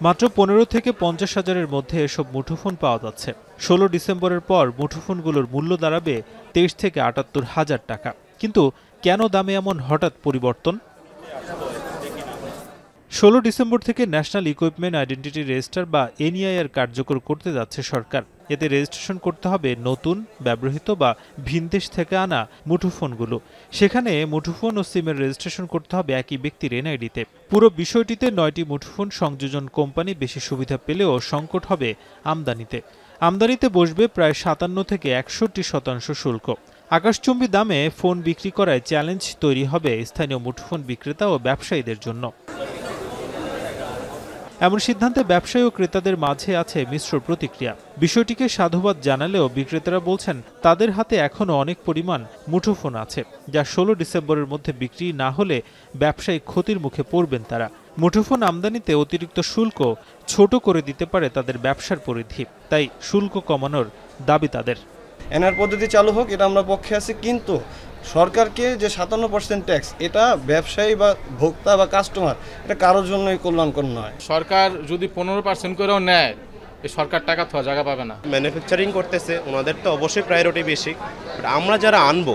মাত্র ১৫ থেকে ৫০ হাজারের মধ্যে এসব মুঠোফোন পাওয়া যাচ্ছে। ১৬ ডিসেম্বরের পর মুঠোফোনগুলোর মূল্য দাঁড়াবে ২৩ থেকে ৭৮ হাজার টাকা। কিন্তু কেন দামে এমন হঠাৎ পরিবর্তন? ১৬ ডিসেম্বর থেকে ন্যাশনাল ইকুইপমেন্ট আইডেন্টিটি রেজিস্টার বা এনইআইআর কার্যকর করতে যাচ্ছে সরকার। এতে রেজিস্ট্রেশন করতে হবে নতুন, ব্যবহৃত বা ভিনদেশ থেকে আনা মুঠোফোনগুলো। সেখানে মুঠোফোন ও সিমের রেজিস্ট্রেশন করতে হবে একই ব্যক্তির এনআইডিতে। পুরো বিষয়টিতে ৯টি মুঠোফোন সংযোজন কোম্পানি বেশি সুবিধা পেলেও সংকট হবে আমদানিতে। আমদানিতে বসবে প্রায় ৫৭ থেকে ৬১% শুল্ক। আকাশচুম্বী দামে ফোন বিক্রি করায় চ্যালেঞ্জ তৈরি হবে স্থানীয় মুঠোফোন বিক্রেতা ও ব্যবসায়ীদের জন্য। এমন সিদ্ধান্তে ব্যবসায়ী ও ক্রেতাদের মাঝে আছে মিশ্র প্রতিক্রিয়া। বিষয়টিকে সাধুবাদ জানালেও বিক্রেতারা বলছেন তাদের হাতে এখনও অনেক পরিমাণ মুঠোফোন আছে, যা ১৬ ডিসেম্বরের মধ্যে বিক্রি না হলে ব্যবসায়িক ক্ষতির মুখে পড়বেন তারা। মুঠোফোন আমদানিতে অতিরিক্ত শুল্ক ছোট করে দিতে পারে তাদের ব্যবসার পরিধি, তাই শুল্ক কমানোর দাবি তাদের। এনআর পদ্ধতি চালু হোক, এটা আমরা পক্ষে আছি, কিন্তু সরকারকে যে ৫৭% ট্যাক্স, এটা ব্যবসায়ী বা ভোক্তা বা কাস্টমার, এটা কারোর জন্যই কল্যাণকর নয়। সরকার যদি ১৫% করেও নেয়, এই সরকার টাকা তো জায়গা পাবে না। ম্যানুফ্যাকচারিং করতেছে, ওনাদের তো অবশ্যই প্রায়োরিটি বেশি, বাট আমরা যারা আনবো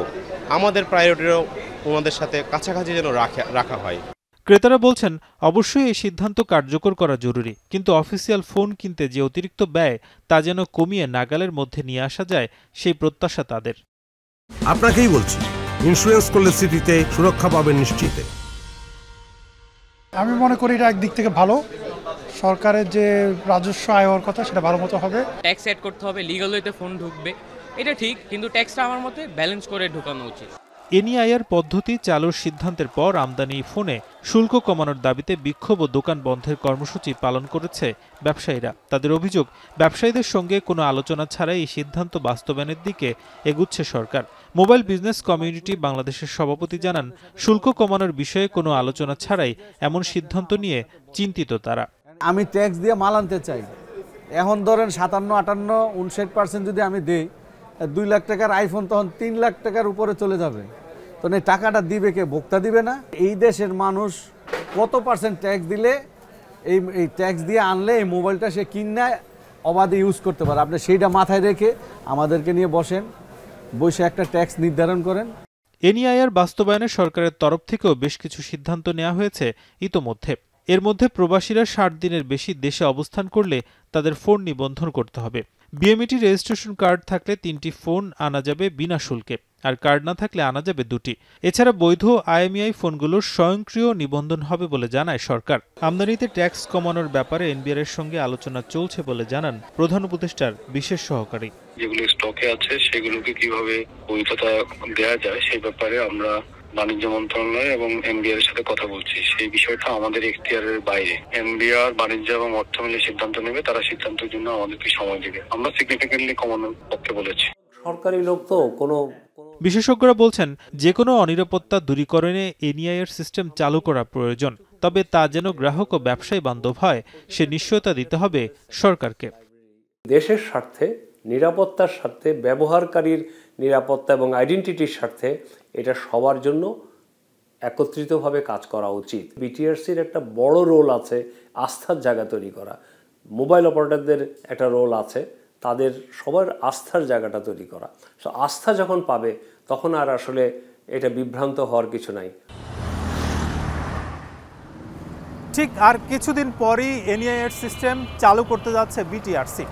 আমাদের প্রায়োরিটিও ওনাদের সাথে কাছাকাছি যেন রাখা হয়। ক্রেতারা বলছেন অবশ্যই এই সিদ্ধান্ত কার্যকর করা জরুরি, কিন্তু অফিসিয়াল ফোন কিনতে যে অতিরিক্ত ব্যয় তা যেন কমিয়ে নাগালের মধ্যে নিয়ে আসা যায়, সেই প্রত্যাশা তাদের। আপনাকেই বলছি, ইন্স্যুরেন্স করলে সিটিতে সুরক্ষা পাবেন নিশ্চিত। আমি মনে করি এটা একদিক থেকে ভালো, সরকারের যে রাজস্ব আয় হওয়ার কথা সেটা ভালো মতো হবে। ট্যাক্স অ্যাড করতে হবে, লিগ্যাল ওয়েতে ফোন ঢুকবে, এটা ঠিক, কিন্তু ট্যাক্সটা আমার মতে ব্যালেন্স করে ঢোকানো উচিত। এনইআইআর পদ্ধতি চালুর সিদ্ধান্তের পর আমদানি ফোনে শুল্ক কমানোর দাবিতে বিক্ষোভ ও দোকান বন্ধের কর্মসূচি পালন করেছে ব্যবসায়ীরা। তাদের অভিযোগ, ব্যবসায়ীদের সঙ্গে কোনো আলোচনা ছাড়াই এই সিদ্ধান্ত বাস্তবায়নের দিকে এগুচ্ছে সরকার। মোবাইল বিজনেস কমিউনিটি বাংলাদেশের সভাপতি জানান, শুল্ক কমানোর বিষয়ে কোনো আলোচনা ছাড়াই এমন সিদ্ধান্ত নিয়ে চিন্তিত তারা। আমি ট্যাক্স দিয়ে মাল আনতে চাই, এখন ধরেন ৫৭, ৫৮, ৫৯% যদি আমি দিই, ২ লাখ টাকার আইফোন তখন ৩ লাখ টাকার উপরে চলে যাবে। তো এই টাকাটা দিবে কে? ভোক্তা দিবে না? এই দেশের মানুষ কত % ট্যাক্স দিলে এই ট্যাক্স দিয়ে আনলে এই মোবাইলটা সে কিনে অবাধে ইউজ করতে পারে? আপনি সেইটা মাথায় রেখে আমাদেরকে নিয়ে বসে একটা ট্যাক্স নির্ধারণ করেন। এনইআইআর বাস্তবায়নে সরকারের তরফ থেকেও বেশ কিছু সিদ্ধান্ত নেওয়া হয়েছে ইতোমধ্যে। এর মধ্যে প্রবাসীরা ৬০ দিনের বেশি দেশে অবস্থান করলে তাদের ফোন নিবন্ধন করতে হবে। বিএমইটি রেজিস্ট্রেশন কার্ড থাকলে ৩টি ফোন আনা যাবে বিনা শুল্কে, আর কার্ড না থাকলে আনা যাবে ২টি। এছাড়া বৈধ আইএমইআই ফোনগুলোর স্বয়ংক্রিয় নিবন্ধন হবে বলে জানায় সরকার। আমদানিতে ট্যাক্স কমানোর ব্যাপারে এনবিআর এর সঙ্গে আলোচনা চলছে বলে জানান প্রধান উপদেষ্টার বিশেষ সহকারী। যেগুলো স্টকে আছে সেগুলোকে কিভাবে বৈধতা দেওয়া যায় সেই ব্যাপারে আমরা বাণিজ্য মন্ত্রণালয় এবং এনবিআর এর সাথে কথা বলছি। সেই বিষয়টা আমাদের এখতিয়ারের বাইরে। এনবিআর বাণিজ্য এবং অর্থ মিলে সিদ্ধান্ত নেবে, তারা সিদ্ধান্তের জন্য আমাদেরকে সময় দেবে। আমরা সিগনিফিকেন্টলি কমানোর পক্ষে বলেছি। সরকারি লোক তো কোনো বিশেষজ্ঞরা বলছেন, যে কোনো অনিরাপত্তা দূরীকরণে এনইআইআর সিস্টেম চালু করা প্রয়োজন, তবে তা যেন গ্রাহক ও ব্যবসায়ী বান্ধব হয় সে নিশ্চয়তা দিতে হবে সরকারকে। দেশের স্বার্থে, নিরাপত্তার স্বার্থে, ব্যবহারকারীর নিরাপত্তা এবং আইডেন্টিটির স্বার্থে এটা সবার জন্য একত্রিতভাবে কাজ করা উচিত। বিটিআরসির একটা বড় রোল আছে আস্থার জায়গা তৈরি করা, মোবাইল অপারেটরদের একটা রোল আছে তাদের সবার আস্থার জায়গাটা তৈরি করা। সো আস্থা যখন পাবে তখন আর আসলে এটা বিভ্রান্ত হওয়ার কিছু নাই। ঠিক আর কিছুদিন পরই এনইআইআর সিস্টেম চালু করতে যাচ্ছে বিটিআরসি।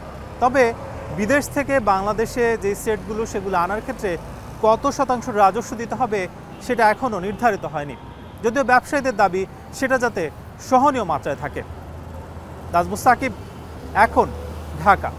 তবে বিদেশ থেকে বাংলাদেশে যে সেটগুলো সেগুলো আনার ক্ষেত্রে কত শতাংশ রাজস্ব দিতে হবে সেটা এখনও নির্ধারিত হয়নি, যদিও ব্যবসায়ীদের দাবি সেটা যাতে সহনীয় মাত্রায় থাকে। নাজমুস সাকিব, এখন, ঢাকা।